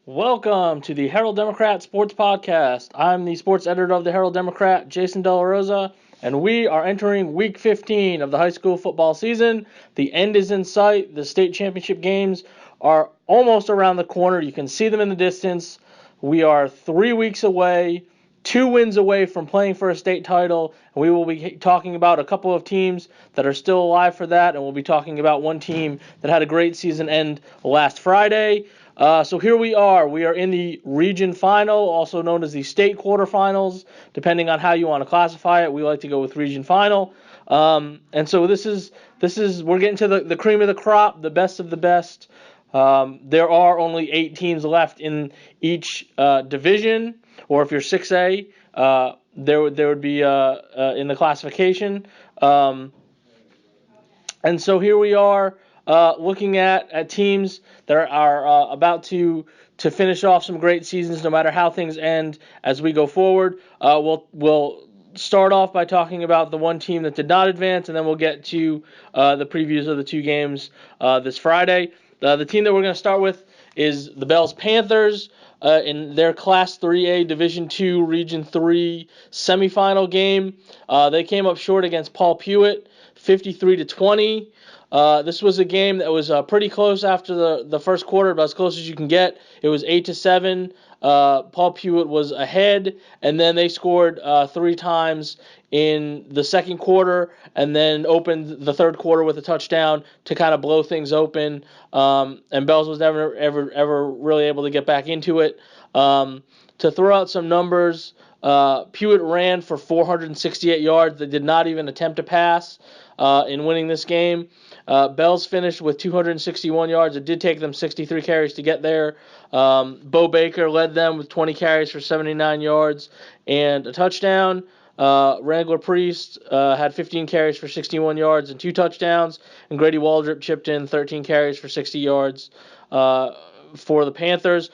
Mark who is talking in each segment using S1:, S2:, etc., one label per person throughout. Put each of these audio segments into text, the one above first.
S1: Welcome to the Herald Democrat Sports Podcast. I'm the sports editor of the Herald Democrat, Jason Della Rosa, and we are entering week 15 of the high school football season. The end is in sight. The state championship games are almost around the corner. You can see them in the distance. We are 3 weeks away, 2 wins away from playing for a state title, and we will be talking about a couple of teams that are still alive for that, and we'll be talking about one team that had a great season end last Friday. So here we are. We are in the region final, also known as the state quarterfinals, depending on how you want to classify it. We like to go with region final. And so this is we're getting to the cream of the crop, the best of the best. There are only 8 teams left in each division, or if you're 6A, there would be in the classification. And so here we are. Looking at teams that are about to finish off some great seasons, no matter how things end as we go forward. We'll start off by talking about the one team that did not advance, and then we'll get to the previews of the 2 games this Friday. The team that we're going to start with is the Belle's Panthers in their Class 3A Division II Region 3 semifinal game. They came up short against Paul Pewitt, 53-20. This was a game that was pretty close after the first quarter, about as close as you can get. It was 8-7. Paul Pewitt was ahead, and then they scored 3 times in the second quarter, and then opened the third quarter with a touchdown to kind of blow things open. And Belle's was never ever really able to get back into it. To throw out some numbers, Pewitt ran for 468 yards. They did not even attempt to pass in winning this game. Belle's finished with 261 yards. It did take them 63 carries to get there. Bo Baker led them with 20 carries for 79 yards and a touchdown. Wrangler Priest had 15 carries for 61 yards and 2 touchdowns. And Grady Waldrop chipped in 13 carries for 60 yards for the Panthers.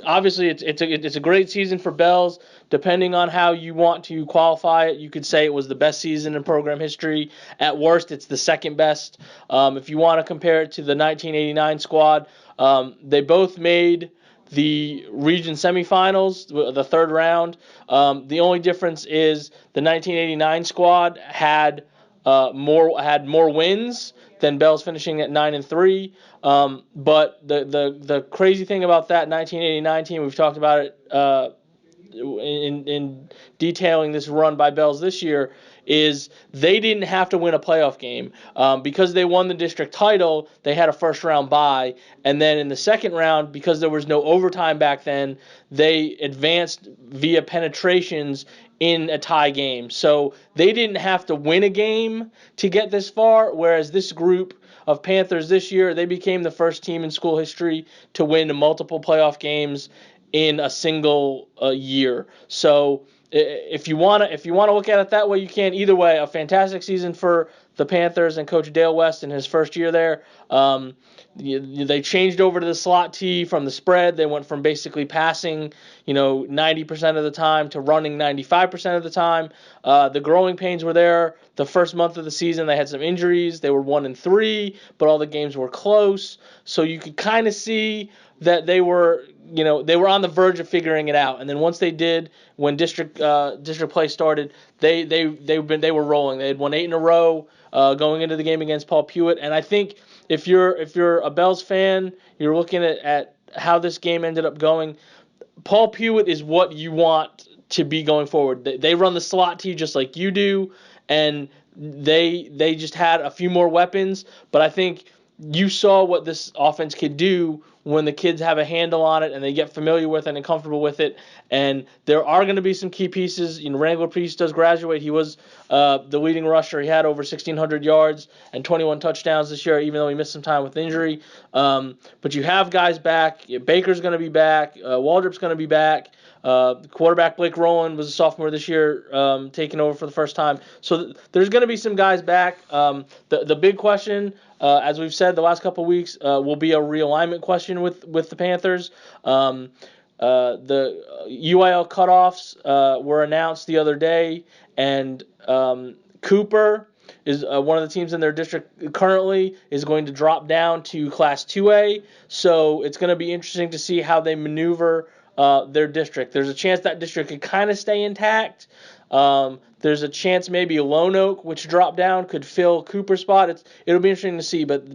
S1: Obviously, it's a great season for Belle's. Depending on how you want to qualify it, you could say it was the best season in program history. At worst, it's the second best. If you want to compare it to the 1989 squad, they both made the region semifinals, the third round. The only difference is the 1989 squad had more wins than Belle's, finishing at 9-3. But the crazy thing about that 1989 team, we've talked about it in detailing this run by Belle's this year, is they didn't have to win a playoff game. Because they won the district title, they had a first round bye, and then in the second round, because there was no overtime back then, they advanced via penetrations in a tie game. So they didn't have to win a game to get this far, whereas this group of Panthers this year, they became the first team in school history to win multiple playoff games in a single year. So if you want to look at it that way, you can. Either way, a fantastic season for the Panthers and Coach Dale West in his first year there. They changed over to the slot T from the spread. They went from basically passing, 90% of the time to running 95% of the time. The growing pains were there. The first month of the season, they had some injuries. They were 1-3, but all the games were close. So you could kind of see that they were on the verge of figuring it out. And then once they did, when district play started, they were rolling. They had won 8 in a row going into the game against Paul Pewitt. And I think if you're a Belle's fan, you're looking at how this game ended up going. Paul Pewitt is what you want to be going forward. They run the slot T just like you do, and they just had a few more weapons. But I think you saw what this offense could do when the kids have a handle on it and they get familiar with it and comfortable with it. And there are going to be some key pieces. Wrangler Priest does graduate. He was the leading rusher. He had over 1,600 yards and 21 touchdowns this year, even though he missed some time with injury. But you have guys back. Baker's going to be back. Waldrop's going to be back. Quarterback Blake Rowland was a sophomore this year, taking over for the first time. So there's going to be some guys back. The big question, as we've said the last couple of weeks, will be a realignment question with the Panthers. The UIL cutoffs were announced the other day, and Cooper is one of the teams in their district currently is going to drop down to Class 2A. So it's going to be interesting to see how they maneuver their district. There's a chance that district could kind of stay intact. There's a chance maybe Lone Oak, which dropped down, could fill Cooper's spot. It'll be interesting to see, but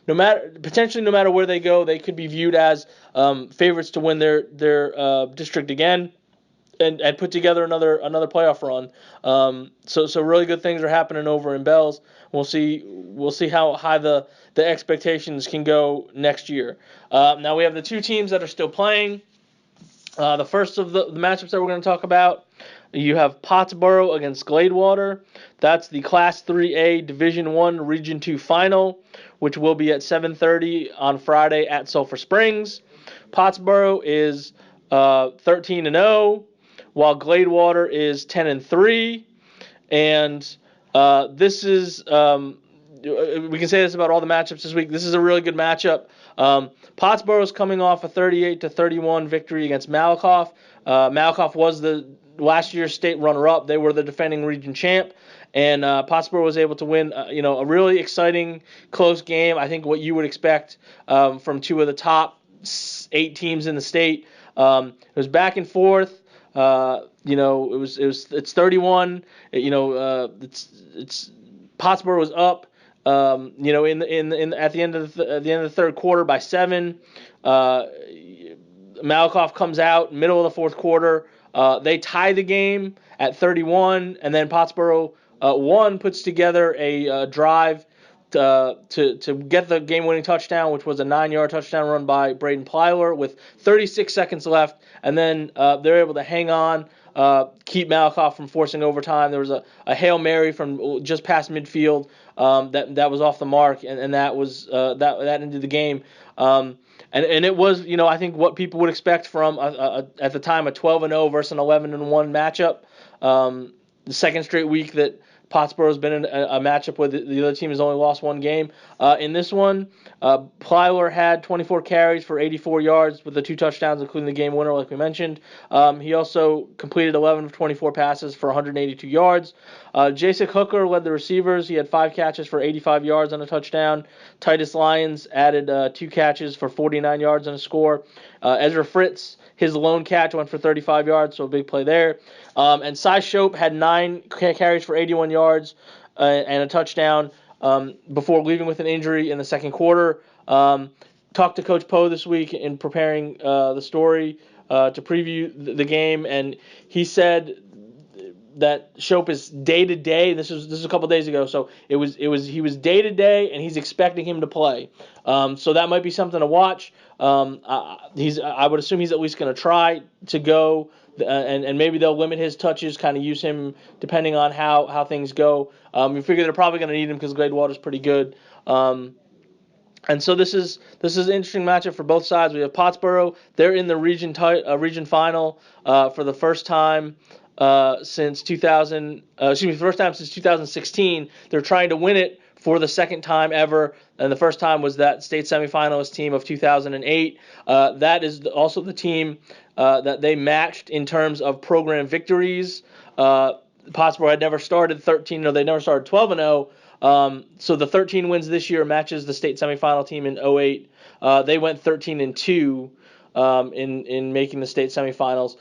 S1: no matter where they go, they could be viewed as favorites to win their district again, and put together another playoff run. So really good things are happening over in Belle's. We'll see how high the expectations can go next year. Now we have the two teams that are still playing. The first of the matchups that we're going to talk about, you have Pottsboro against Gladewater. That's the Class 3A Division I Region 2 final, which will be at 7:30 on Friday at Sulphur Springs. Pottsboro is 13-0, while Gladewater is 10-3. And this is we can say this about all the matchups this week. This is a really good matchup. Pottsboro is coming off a 38-31 victory against Malakoff. Malakoff was the last year's state runner-up. They were the defending region champ, and Pottsboro was able to win. A really exciting, close game. I think what you would expect from two of the top 8 teams in the state. It was back and forth. It's 31. It's Pottsboro was up. At the end of the third quarter by 7. Malakoff comes out middle of the fourth quarter. They tie the game at 31, and then Pottsboro puts together a drive to get the game-winning touchdown, which was a 9-yard touchdown run by Braden Plyler with 36 seconds left, and then they're able to hang on, keep Malakoff from forcing overtime. There was a Hail Mary from just past midfield that was off the mark, and that was that ended the game. And it was, I think what people would expect from at the time a 12-0 versus an 11-1 matchup. The second straight week that Pottsboro's been in a matchup where the other team has only lost one game. In this one, Plyler had 24 carries for 84 yards with the 2 touchdowns, including the game winner, like we mentioned. He also completed 11 of 24 passes for 182 yards. Jason Hooker led the receivers. He had 5 catches for 85 yards and a touchdown. Titus Lyons added 2 catches for 49 yards and a score. Ezra Fritz, his lone catch went for 35 yards, so a big play there. And Cy Shope had 9 carries for 81 yards and a touchdown before leaving with an injury in the second quarter. Talked to Coach Poe this week in preparing the story to preview the game, and he said that Shope is day to day. This is a couple days ago, so he was day to day, and he's expecting him to play. So that might be something to watch. I would assume he's at least going to try to go, and maybe they'll limit his touches, kind of use him depending on how things go. We figure they're probably going to need him because Gladewater's pretty good. And so this is an interesting matchup for both sides. We have Pottsboro. They're in the region final for the first time since 2016. They're trying to win it for the second time ever, and the first time was that state semifinalist team of 2008. That is also the team that they matched in terms of program victories. Pottsboro had never started 13, they never started 12-0. So the 13 wins this year matches the state semifinal team in 08. They went 13-2 in making the state semifinals.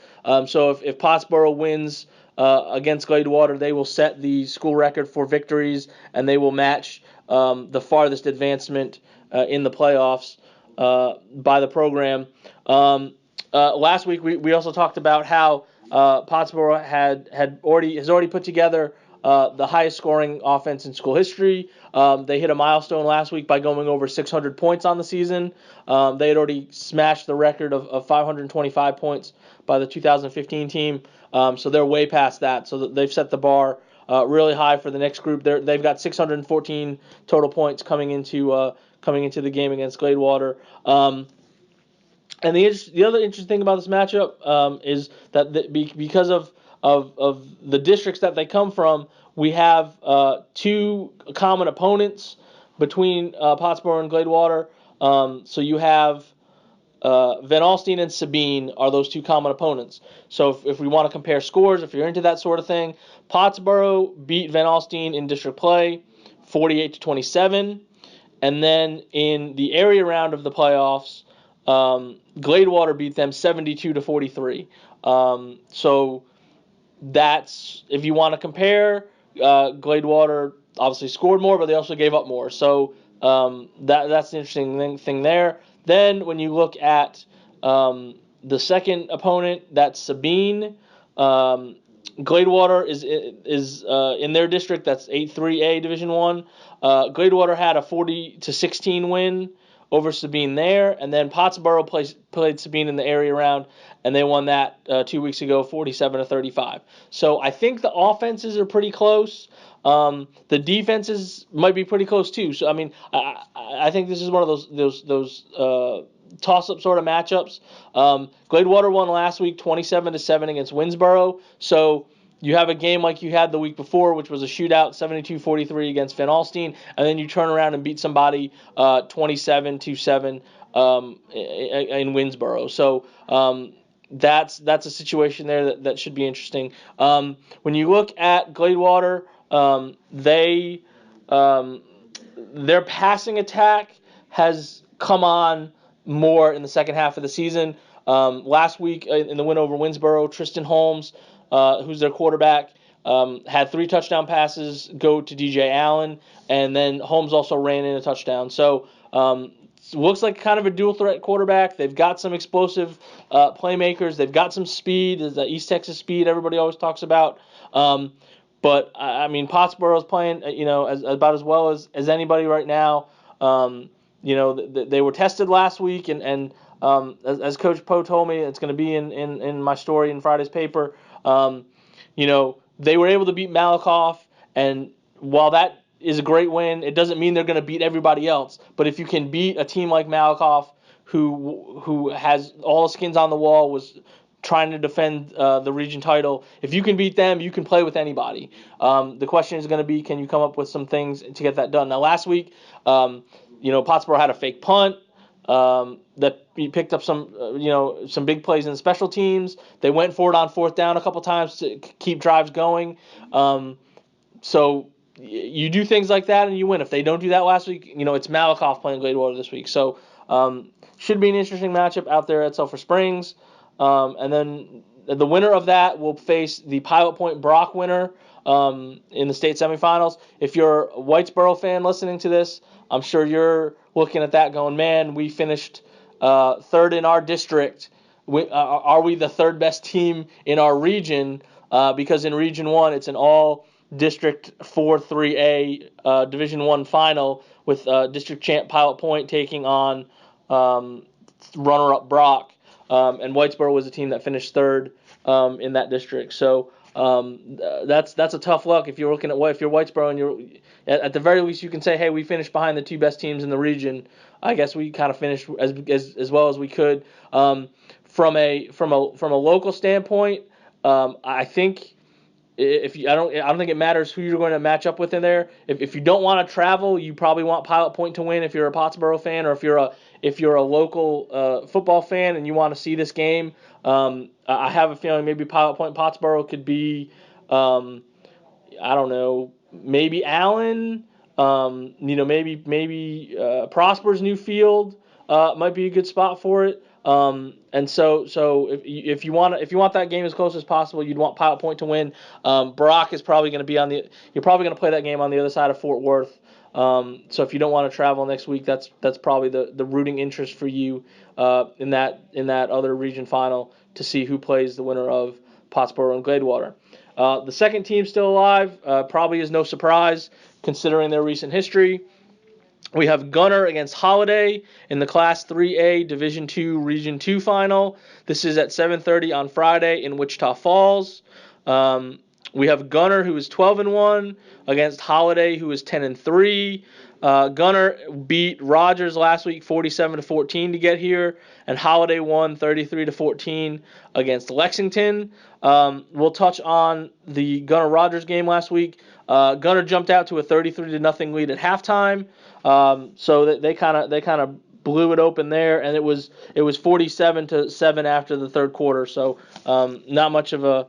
S1: So if Pottsboro wins against Gladewater, they will set the school record for victories, and they will match the farthest advancement in the playoffs by the program. Last week we also talked about how Pottsboro has already put together the highest scoring offense in school history. They hit a milestone last week by going over 600 points on the season. They had already smashed the record of 525 points by the 2015 team. So they're way past that. So they've set the bar really high for the next group. They've got 614 total points coming into the game against Gladewater. And the other interesting thing about this matchup is that because of the districts that they come from, we have 2 common opponents between Pottsboro and Gladewater. So you have Van Alstyne and Sabine are those 2 common opponents. So if we want to compare scores, if you're into that sort of thing, Pottsboro beat Van Alstyne in district play. 48-27. And then in the area round of the playoffs, Gladewater beat them 72-43. So that's, if you want to compare, Gladewater obviously scored more, but they also gave up more. So that's the interesting thing there. Then when you look at the second opponent, that's Sabine. Gladewater is in their district. That's 8-3A Division 1. Gladewater had a 40-16 win over Sabine there, and then Pottsboro played Sabine in the area round, and they won that 2 weeks ago, 47-35. So I think the offenses are pretty close. The defenses might be pretty close too. So I mean, I think this is one of those toss-up sort of matchups. Gladewater won last week 27-7 against Winsboro. So you have a game like you had the week before, which was a shootout, 72-43 against Van Alstyne, and then you turn around and beat somebody 27-7 in Winsboro. So that's a situation there that should be interesting. When you look at Gladewater, their passing attack has come on more in the second half of the season. Last week in the win over Winsboro, Tristan Holmes, who's their quarterback, had 3 touchdown passes go to DJ Allen, and then Holmes also ran in a touchdown. So looks like kind of a dual threat quarterback. They've got some explosive playmakers. They've got some speed, the East Texas speed everybody always talks about. But I mean, Pottsboro's playing, about as well as anybody right now. They were tested last week, and as Coach Poe told me, it's going to be in my story in Friday's paper. They were able to beat Malakoff, and while that is a great win, it doesn't mean they're going to beat everybody else. But if you can beat a team like Malakoff, who has all the skins on the wall, was trying to defend the region title, if you can beat them, you can play with anybody. The question is going to be, can you come up with some things to get that done? Now, last week, Pottsboro had a fake punt that picked up some big plays in special teams. They went for it on fourth down a couple times to keep drives going. So you do things like that and you win. If they don't do that last week, it's Malakoff playing Gladewater this week. So should be an interesting matchup out there at Sulphur Springs. And then the winner of that will face the Pilot Point Brock winner in the state semifinals. If you're a Whitesboro fan listening to this, I'm sure you're looking at that going, man, we finished third in our district. Are we the third best team in our region? Because in Region 1, it's an all-district 4-3A Division 1 final with district champ Pilot Point taking on runner-up Brock. And Whitesboro was a team that finished third in that district. So that's a tough look if you're looking at if you're Whitesboro and you're at the very least you can say, hey, we finished behind the 2 best teams in the region. I guess we kind of finished as well as we could. From a local standpoint, I think I don't think it matters who you're going to match up with in there. If you don't want to travel, you probably want Pilot Point to win if you're a Pottsboro fan, or if you're a local football fan and you want to see this game. I have a feeling maybe Pilot Point Pottsboro could be, I don't know, maybe Allen, maybe Prosper's new field might be a good spot for it. And so if you want that game as close as possible, you'd want Pilot Point to win. Brock is probably going to be you're probably going to play that game on the other side of Fort Worth. So if you don't want to travel next week, that's probably the rooting interest for you in that other region final to see who plays the winner of Pottsboro and Gladewater. The second team still alive probably is no surprise considering their recent history. We have Gunner against Holiday in the Class 3A Division 2 Region 2 final. This is at 7:30 on Friday in Wichita Falls. We have Gunner, who is 12-1, against Holiday, who is 10-3. Gunner beat Rogers last week 47-14 to get here, and Holiday won 33-14 against Lexington. We'll touch on the Gunner-Rogers game last week. Gunner jumped out to a 33-0 lead at halftime, so that they kind of blew it open there, and it was 47-7 after the third quarter. So not much of a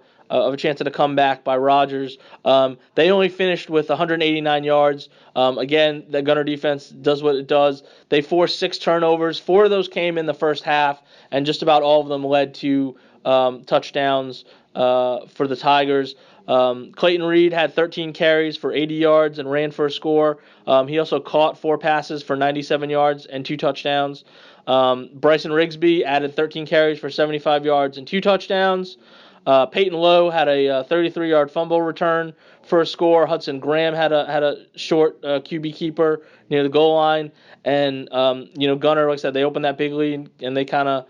S1: chance at a comeback by Rodgers. They only finished with 189 yards. Again, the Gunner defense does what it does. They forced 6 turnovers. 4 of those came in the first half, and just about all of them led to touchdowns for the Tigers. Clayton Reed had 13 carries for 80 yards and ran for a score. He also caught 4 passes for 97 yards and 2 touchdowns. Bryson Rigsby added 13 carries for 75 yards and 2 touchdowns. Peyton Lowe had a 33-yard fumble return for a score. Hudson Graham had a short QB keeper near the goal line. And, Gunner, like I said, they opened that big lead, and they kind of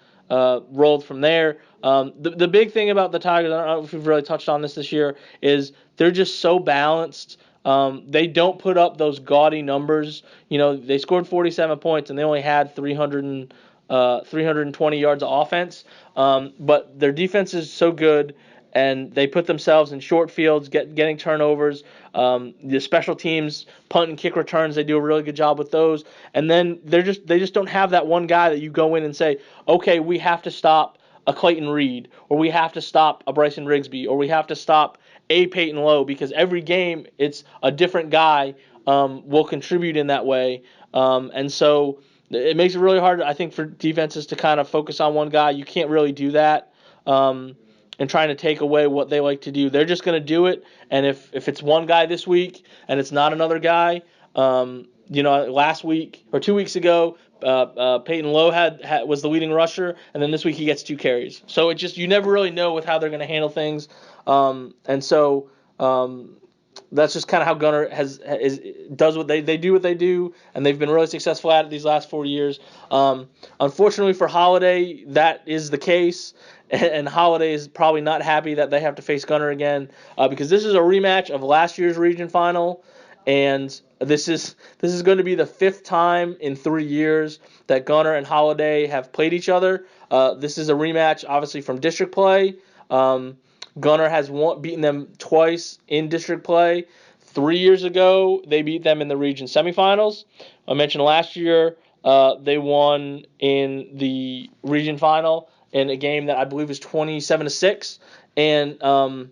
S1: rolled from there. The big thing about the Tigers, I don't know if we've really touched on this year, is they're just so balanced. They don't put up those gaudy numbers. They scored 47 points, and they only had 320 yards of offense. But their defense is so good, and they put themselves in short fields, getting turnovers. The special teams, punt and kick returns, they do a really good job with those. And then they just don't have that one guy that you go in and say, okay, we have to stop a Clayton Reed, or we have to stop a Bryson Rigsby, or we have to stop a Peyton Lowe, because every game it's a different guy will contribute in that way. And so it makes it really hard, I think, for defenses to kind of focus on one guy. You can't really do that and trying to take away what they like to do. They're just going to do it, and if it's one guy this week and it's not another guy, last week or 2 weeks ago, Peyton Lowe was the leading rusher, and then this week he gets 2 carries. So it just, you never really know with how they're going to handle things, and so that's just kind of how Gunner does what they do what they do, and they've been really successful at it these last 4 years. Unfortunately for Holiday, that is the case, and Holiday is probably not happy that they have to face Gunner again, because this is a rematch of last year's region final, and this is going to be the 5th time in 3 years that Gunner and Holiday have played each other. This is a rematch, obviously, from district play. Gunner has beaten them twice in district play. 3 years ago, they beat them in the region semifinals. I mentioned last year they won in the region final in a game that I believe was 27-6, and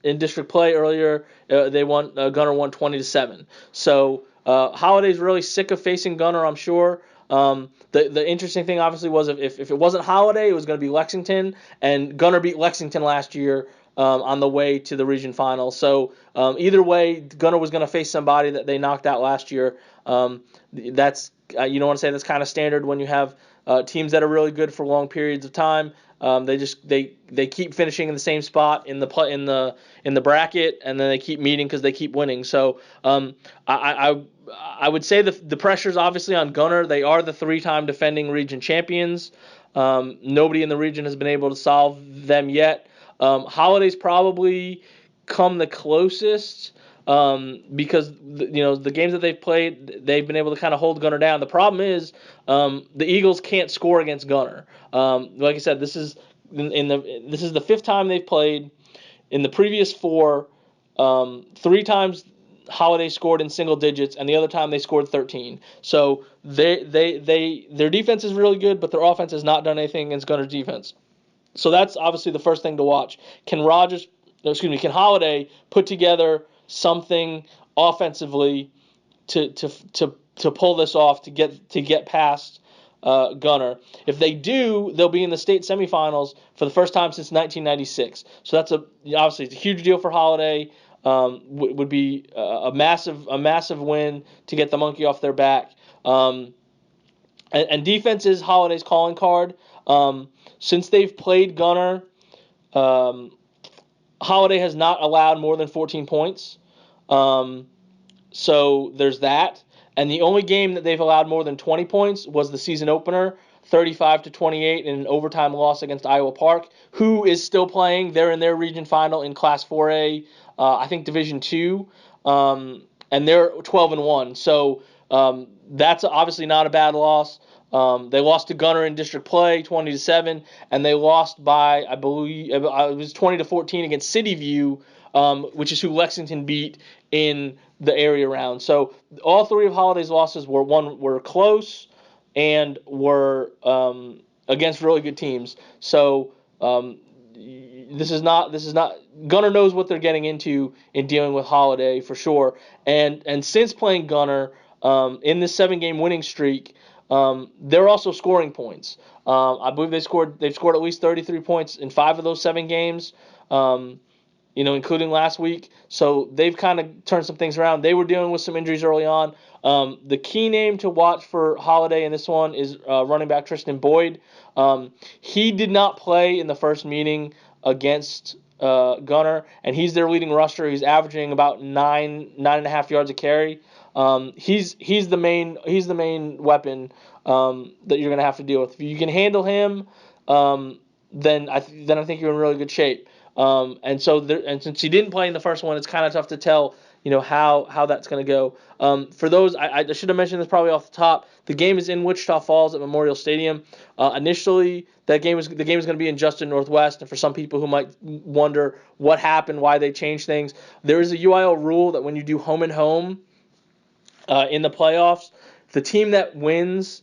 S1: in district play earlier, Gunner won 20-7. So Holiday's really sick of facing Gunner, I'm sure. The interesting thing, obviously, was if it wasn't Holiday, it was going to be Lexington, and Gunner beat Lexington last year on the way to the region final. So either way, Gunner was going to face somebody that they knocked out last year. That's you don't want to say that's kind of standard when you have teams that are really good for long periods of time. They keep finishing in the same spot in the bracket, and then they keep meeting because they keep winning. So I would say the pressure's obviously on Gunner. They are the 3-time defending region champions. Nobody in the region has been able to solve them yet. Holiday's probably come the closest. Because the games that they've played, they've been able to kind of hold Gunner down. The problem is the Eagles can't score against Gunner. Like I said, this is the 5th time they've played. In the previous 4, 3 times Holiday scored in single digits, and the other time they scored 13. So their defense is really good, but their offense has not done anything against Gunner's defense. So that's obviously the first thing to watch. Can Holiday put together something offensively to pull this off, to get past Gunner? If they do, they'll be in the state semifinals for the first time since 1996. So that's obviously it's a huge deal for Holiday. Would be a massive win to get the monkey off their back. And defense is Holiday's calling card. Since they've played Gunner, Holiday has not allowed more than 14 points. So there's that. And the only game that they've allowed more than 20 points was the season opener, 35-28 in an overtime loss against Iowa Park, who is still playing. They're in their region final in Class 4A, I think Division 2, and they're 12-1. So that's obviously not a bad loss. They lost to Gunner in district play, 20-7, and they lost by, I believe, it was 20-14 against City View, which is who Lexington beat in the area around. So all three of Holiday's losses were close and were against really good teams. So this is not Gunner knows what they're getting into in dealing with Holiday for sure. And since playing Gunner in this 7-game winning streak, they're also scoring points. I believe they've scored at least 33 points in 5 of those 7 games. Including last week. So they've kind of turned some things around. They were dealing with some injuries early on. The key name to watch for Holiday in this one is running back Tristan Boyd. He did not play in the first meeting against Gunner, and he's their leading rusher. He's averaging about 9.5 yards a carry. He's the main weapon that you're going to have to deal with. If you can handle him, then I think you're in really good shape. And since he didn't play in the first one, it's kind of tough to tell, how that's going to go. For those, I should have mentioned this probably off the top. The game is in Wichita Falls at Memorial Stadium. Initially, the game is going to be in Justin Northwest, and for some people who might wonder what happened, why they changed things, there is a UIL rule that when you do home and home in the playoffs, the team that wins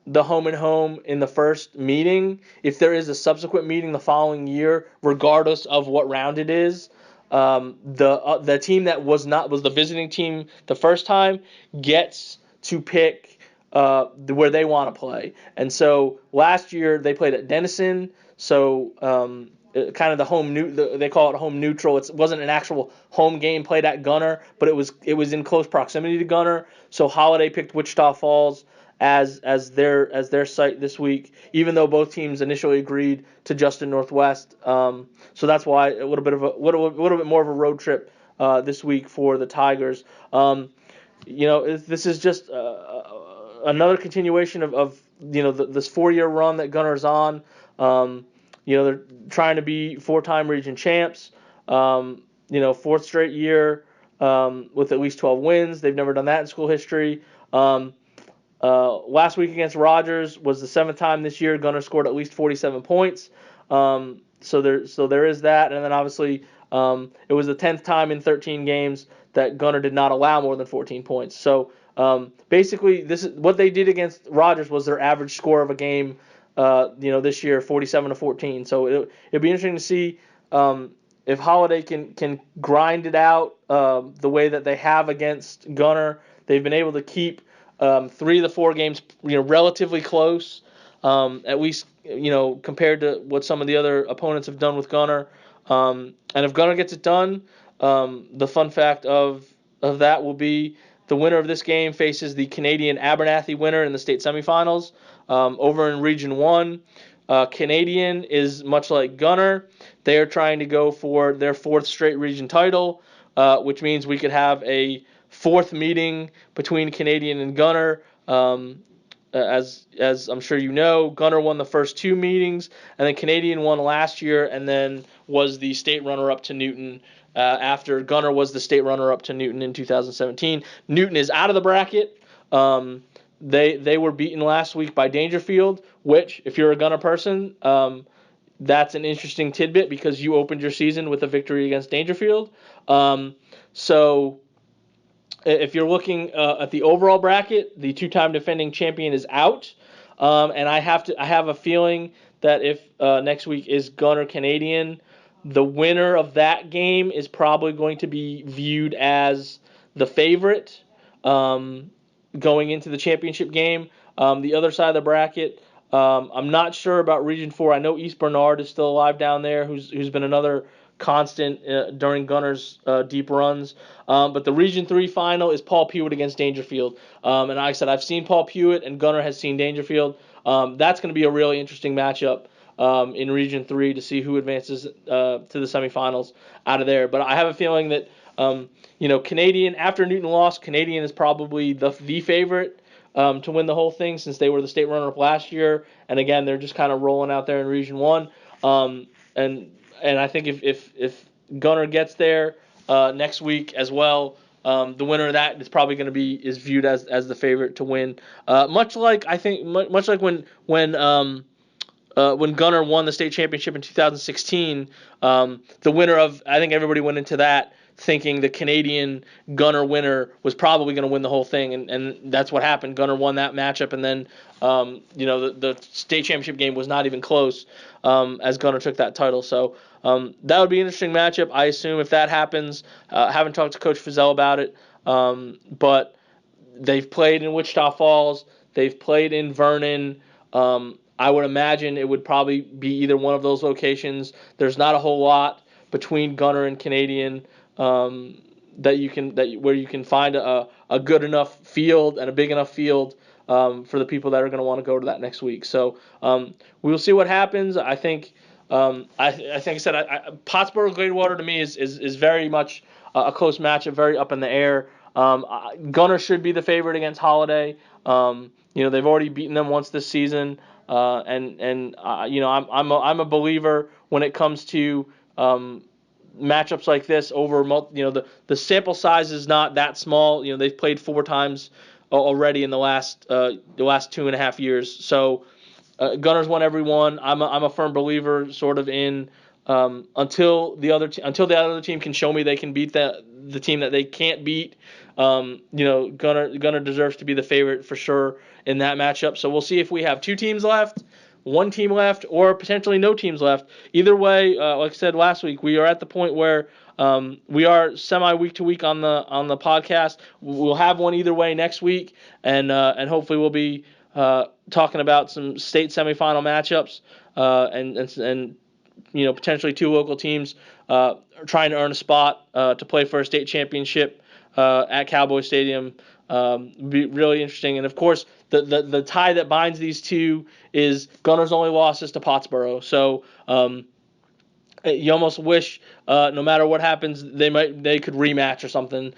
S1: the home and home in the first meeting, if there is a subsequent meeting the following year, regardless of what round it is, the team that was the visiting team the first time gets to pick where they want to play. And so last year they played at Denison, so kind of the home they call it home neutral. It wasn't an actual home game played at Gunner, but it was in close proximity to Gunner. So Holiday picked Wichita Falls as their site this week, even though both teams initially agreed to Justin Northwest. So that's why a little bit more of a road trip this week for the Tigers. This is just another continuation of this 4-year run that Gunner's on. They're trying to be 4-time region champs. 4th straight year with at least 12 wins. They've never done that in school history. Last week against Rogers was the 7th time this year Gunner scored at least 47 points. So there is that, and then obviously it was the 10th time in 13 games that Gunner did not allow more than 14 points. So basically, this is what they did against Rogers was their average score of a game. This year 47-14. So it'd be interesting to see if Holiday can grind it out the way that they have against Gunner. They've been able to keep 3 of the 4 games, relatively close, at least, compared to what some of the other opponents have done with Gunner. And if Gunner gets it done, the fun fact of that will be the winner of this game faces the Canadian Abernathy winner in the state semifinals over in Region 1. Canadian is much like Gunner. They are trying to go for their 4th straight region title, which means we could have a 4th meeting between Canadian and Gunner. As I'm sure you know, Gunner won the first 2 meetings, and then Canadian won last year, and then was the state runner-up to Newton after Gunner was the state runner-up to Newton in 2017. Newton is out of the bracket. They were beaten last week by Dangerfield, which, if you're a Gunner person, that's an interesting tidbit because you opened your season with a victory against Dangerfield. So if you're looking at the overall bracket, the 2-time defending champion is out, and I have a feeling that if next week is Gunner Canadian, the winner of that game is probably going to be viewed as the favorite going into the championship game. The other side of the bracket, I'm not sure about Region 4. I know East Bernard is still alive down there, who's been another constant during Gunner's deep runs. But the Region 3 final is Paul Pewitt against Dangerfield. And like I said, I've seen Paul Pewitt, and Gunner has seen Dangerfield. That's going to be a really interesting matchup in Region 3 to see who advances to the semifinals out of there. But I have a feeling that, Canadian, after Newton lost, Canadian is probably the favorite to win the whole thing since they were the state runner-up last year. And again, they're just kind of rolling out there in Region 1. And I think if Gunner gets there next week as well, the winner of that is probably going to be viewed as the favorite to win. Much like when Gunner won the state championship in 2016, the winner of, I think everybody went into that thinking the Canadian Gunner winner was probably going to win the whole thing, and that's what happened. Gunner won that matchup, and then the state championship game was not even close as Gunner took that title. So that would be an interesting matchup. I assume if that happens, haven't talked to Coach Frizzell about it, but they've played in Wichita Falls, they've played in Vernon. I would imagine it would probably be either one of those locations. There's not a whole lot between Gunner and Canadian where you can find a good enough field and a big enough field for the people that are going to want to go to that next week. So we will see what happens. I think I think I said Pottsboro Gladewater to me is very much a close matchup, very up in the air. Gunner should be the favorite against Holiday. They've already beaten them once this season, I'm a believer when it comes to matchups like this over the sample size is not that small. They've played 4 times already in the last 2.5 years. So Gunner's won every one. I'm a firm believer sort of in until the other team can show me they can beat the team that they can't beat. Gunner deserves to be the favorite for sure in that matchup. So we'll see if we have 2 teams left, 1 team left, or potentially no teams left. Either way, like I said last week, we are at the point where we are semi week to week on the podcast. We'll have one either way next week, and hopefully we'll be talking about some state semifinal matchups and potentially 2 local teams trying to earn a spot to play for a state championship at Cowboy Stadium. Be really interesting. And of course, the tie that binds these two is Gunner's only losses to Pottsboro. So you almost wish no matter what happens they could rematch or something,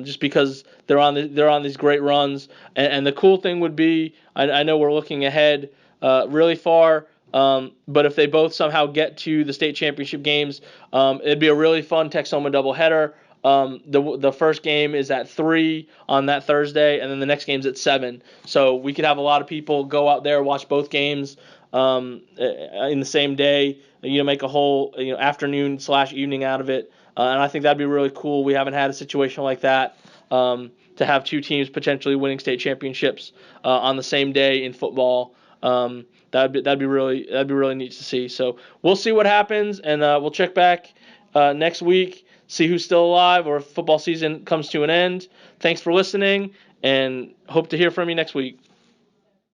S1: just because they're on these great runs. And the cool thing would be, I know we're looking ahead really far. But if they both somehow get to the state championship games, it'd be a really fun Texoma doubleheader. The first game is at 3 on that Thursday, and then the next game's at 7. So we could have a lot of people go out there, watch both games in the same day. Make a whole afternoon/evening out of it, and I think that'd be really cool. We haven't had a situation like that to have 2 teams potentially winning state championships on the same day in football. That'd be really neat to see. So we'll see what happens, and we'll check back next week, see who's still alive or if football season comes to an end. Thanks for listening, and hope to hear from you next week.